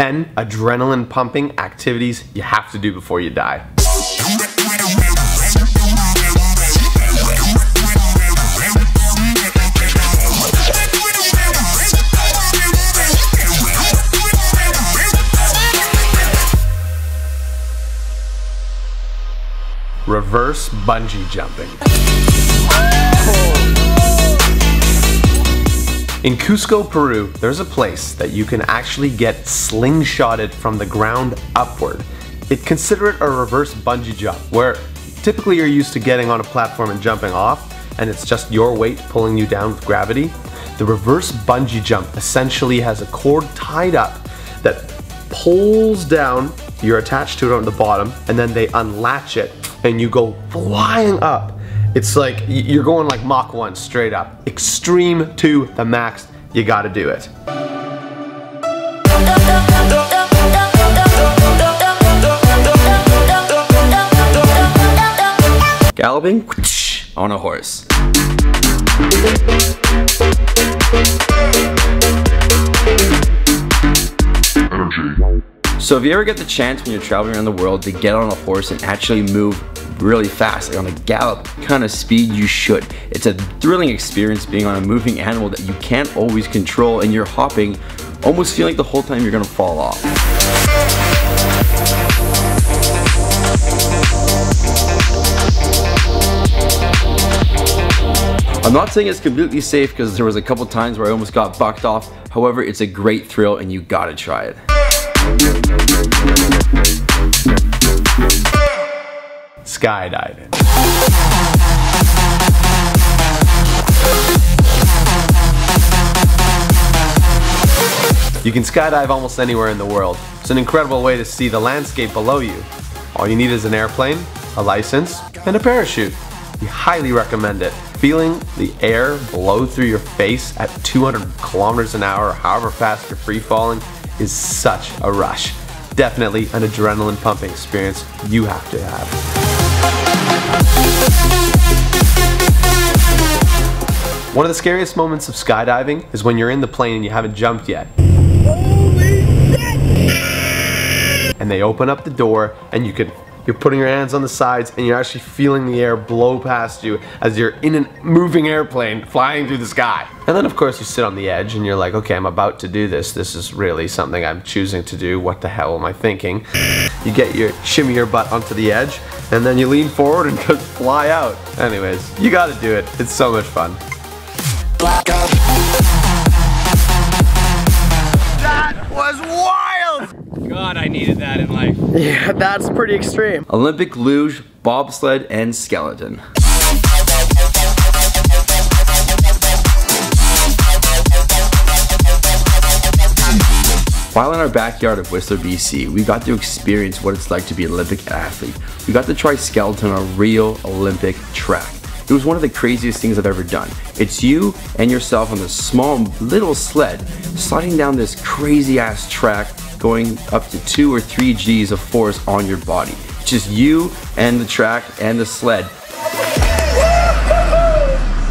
10 adrenaline pumping activities you have to do before you die. Reverse bungee jumping. In Cusco, Peru, there's a place that you can actually get slingshotted from the ground upward. Consider it a reverse bungee jump, where typically you're used to getting on a platform and jumping off, and it's just your weight pulling you down with gravity. The reverse bungee jump essentially has a cord tied up that pulls down, you're attached to it on the bottom, and then they unlatch it, and you go flying up. It's like you're going like Mach 1 straight up. Extreme to the max, you gotta do it. Galloping on a horse. So if you ever get the chance when you're traveling around the world to get on a horse and actually move really fast, like on a gallop kind of speed, you should. It's a thrilling experience being on a moving animal that you can't always control, and you're hopping, almost feeling like the whole time you're gonna fall off. I'm not saying it's completely safe because there was a couple times where I almost got bucked off. However, it's a great thrill and you gotta try it. Skydiving. You can skydive almost anywhere in the world. It's an incredible way to see the landscape below you. All you need is an airplane, a license, and a parachute. We highly recommend it. Feeling the air blow through your face at 200 kilometers an hour, or however fast you're free falling, is such a rush. Definitely an adrenaline pumping experience you have to have. One of the scariest moments of skydiving is when you're in the plane and you haven't jumped yet. And they open up the door and you're putting your hands on the sides and you're actually feeling the air blow past you as you're in a moving airplane flying through the sky. And then of course you sit on the edge and you're like, okay, I'm about to do this. This is really something I'm choosing to do. What the hell am I thinking? You shimmy your butt onto the edge and then you lean forward and just fly out. Anyways, you gotta do it. It's so much fun. That was wild! God, I needed that in life. Yeah, that's pretty extreme. Olympic luge, bobsled, and skeleton. While in our backyard of Whistler, BC, we got to experience what it's like to be an Olympic athlete. We got to try skeleton on a real Olympic track. It was one of the craziest things I've ever done. It's you and yourself on this small little sled sliding down this crazy ass track going up to 2 or 3 G's of force on your body. It's just you and the track and the sled.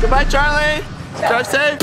Goodbye, Charlie. Drive safe.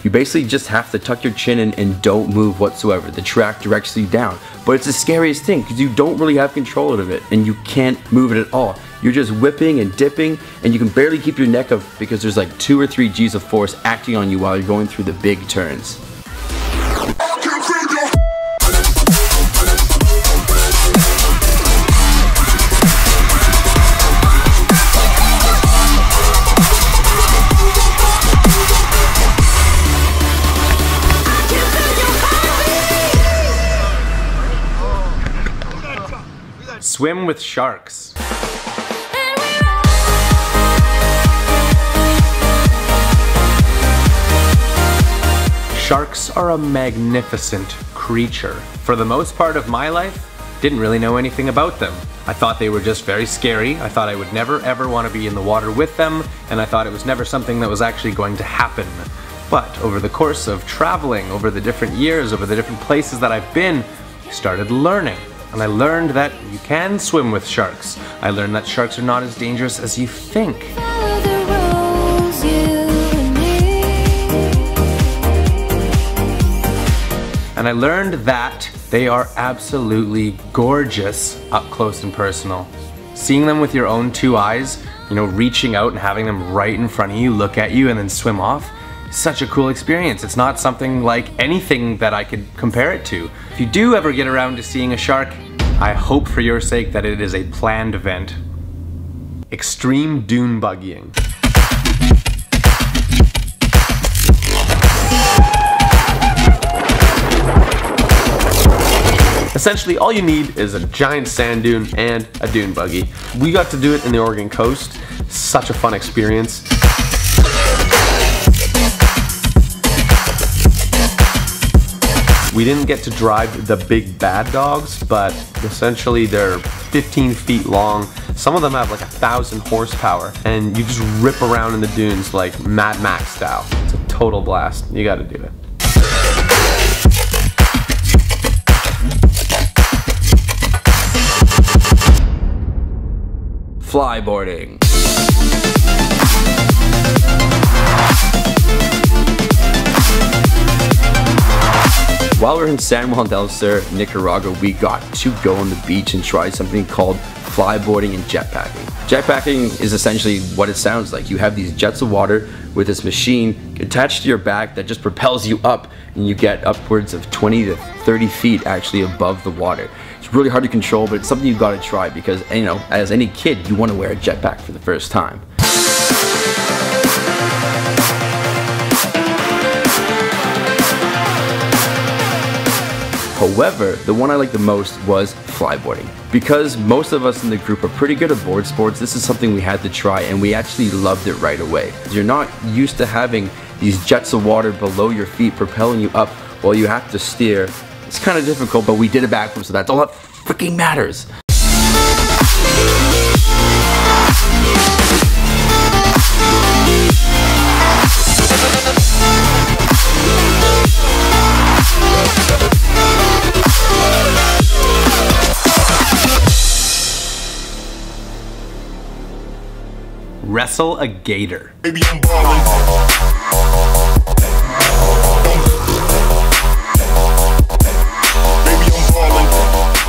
You basically just have to tuck your chin in and don't move whatsoever. The track directs you down. But it's the scariest thing because you don't really have control of it and you can't move it at all. You're just whipping and dipping and you can barely keep your neck up because there's like 2 or 3 G's of force acting on you while you're going through the big turns. Swim with sharks. Sharks are a magnificent creature. For the most part of my life, didn't really know anything about them. I thought they were just very scary. I thought I would never ever want to be in the water with them, and I thought it was never something that was actually going to happen. But over the course of traveling, over the different years, over the different places that I've been, I started learning. And I learned that you can swim with sharks. I learned that sharks are not as dangerous as you think. Follow the rules, you and me. And I learned that they are absolutely gorgeous up close and personal. Seeing them with your own two eyes, you know, reaching out and having them right in front of you, look at you and then swim off, such a cool experience. It's not something like anything that I could compare it to. If you do ever get around to seeing a shark, I hope for your sake that it is a planned event. Extreme dune buggying. Essentially, all you need is a giant sand dune and a dune buggy. We got to do it in the Oregon coast. Such a fun experience. We didn't get to drive the big bad dogs, but essentially they're 15 feet long. Some of them have like 1,000 horsepower, and you just rip around in the dunes like Mad Max style. It's a total blast. You gotta do it. Flyboarding. While we're in San Juan del Sur, Nicaragua, we got to go on the beach and try something called flyboarding and jetpacking. Jetpacking is essentially what it sounds like. You have these jets of water with this machine attached to your back that just propels you up, and you get upwards of 20 to 30 feet actually above the water. It's really hard to control, but it's something you've got to try because, you know, as any kid, you want to wear a jetpack for the first time. However, the one I liked the most was flyboarding. Because most of us in the group are pretty good at board sports, this is something we had to try, and we actually loved it right away. You're not used to having these jets of water below your feet propelling you up while you have to steer. It's kind of difficult, but we did it backwards, so that's all that freaking matters. Wrestle a gator. Baby, I'm ballin'.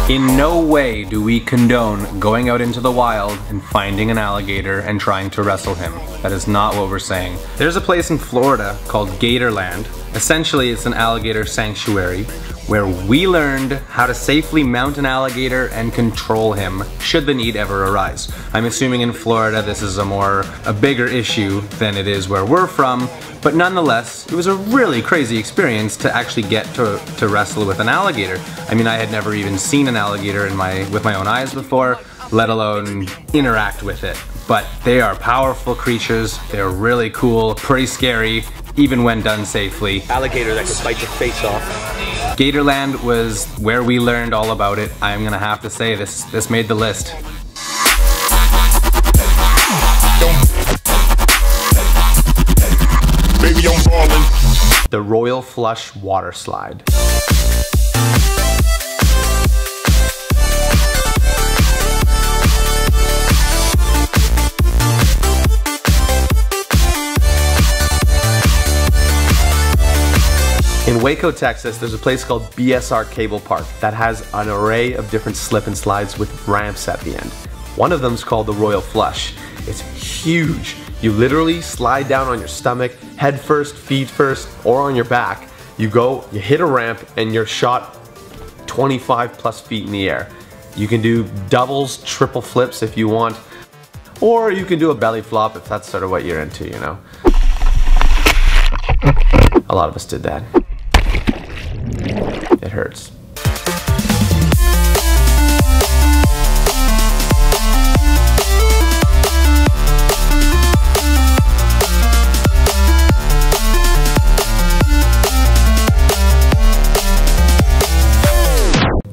In no way do we condone going out into the wild and finding an alligator and trying to wrestle him. That is not what we're saying. There's a place in Florida called Gatorland. Essentially, it's an alligator sanctuary where we learned how to safely mount an alligator and control him should the need ever arise. I'm assuming in Florida this is a bigger issue than it is where we're from, but nonetheless, it was a really crazy experience to actually get to wrestle with an alligator. I mean, I had never even seen an alligator with my own eyes before, let alone interact with it. But they are powerful creatures, they're really cool, pretty scary, even when done safely. Alligator that could bite your face off. Gatorland was where we learned all about it. I'm gonna have to say this made the list. Baby, I'm ballin'. The Royal Flush Water Slide. In Waco, Texas, there's a place called BSR Cable Park that has an array of different slip and slides with ramps at the end. One of them is called the Royal Flush. It's huge. You literally slide down on your stomach, head first, feet first, or on your back. You go, you hit a ramp, and you're shot 25 plus feet in the air. You can do doubles, triple flips if you want, or you can do a belly flop if that's sort of what you're into, you know. A lot of us did that. It hurts.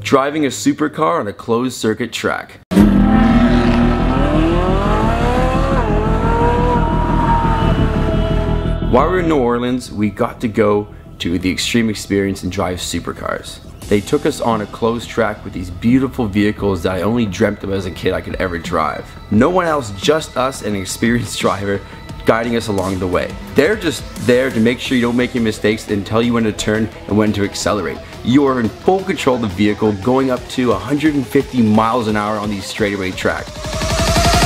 Driving a supercar on a closed circuit track. While we were in New Orleans, we got to go to the Extreme Experience and drive supercars. They took us on a closed track with these beautiful vehicles that I only dreamt of as a kid I could ever drive. No one else, just us and an experienced driver, guiding us along the way. They're just there to make sure you don't make any mistakes and tell you when to turn and when to accelerate. You are in full control of the vehicle, going up to 150 miles an hour on these straightaway tracks.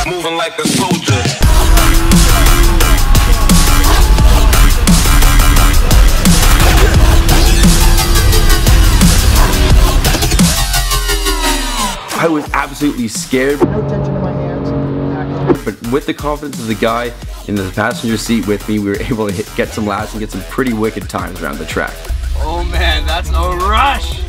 Moving like a soldier. I was absolutely scared. No tension in my hands. But with the confidence of the guy in the passenger seat with me, we were able to get some laps and get some pretty wicked times around the track. Oh man, that's a rush!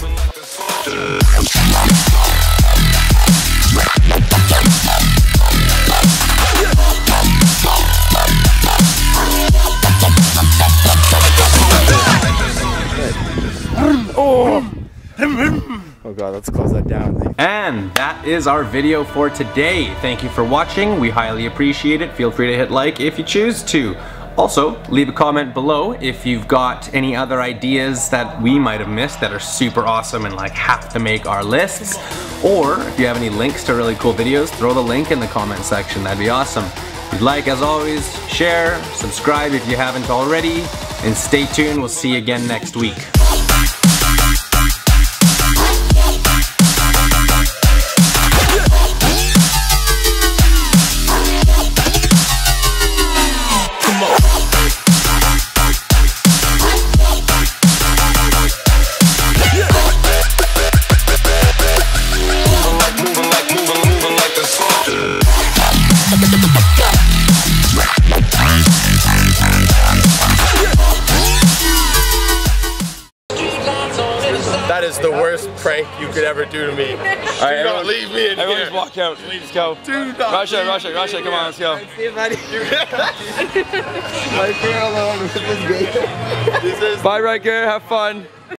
Oh god, let's close that down. And that is our video for today. Thank you for watching. We highly appreciate it. Feel free to hit like if you choose to. Also, leave a comment below if you've got any other ideas that we might have missed that are super awesome and like have to make our lists. Or if you have any links to really cool videos, throw the link in the comment section. That'd be awesome. If you'd like, as always, share, subscribe if you haven't already, and stay tuned. We'll see you again next week. That is the worst prank you could ever do to me. Alright, everyone, leave me in here. Everyone just walk out. Let's go. Rush it, come on, let's go. Bye, Riker, have fun.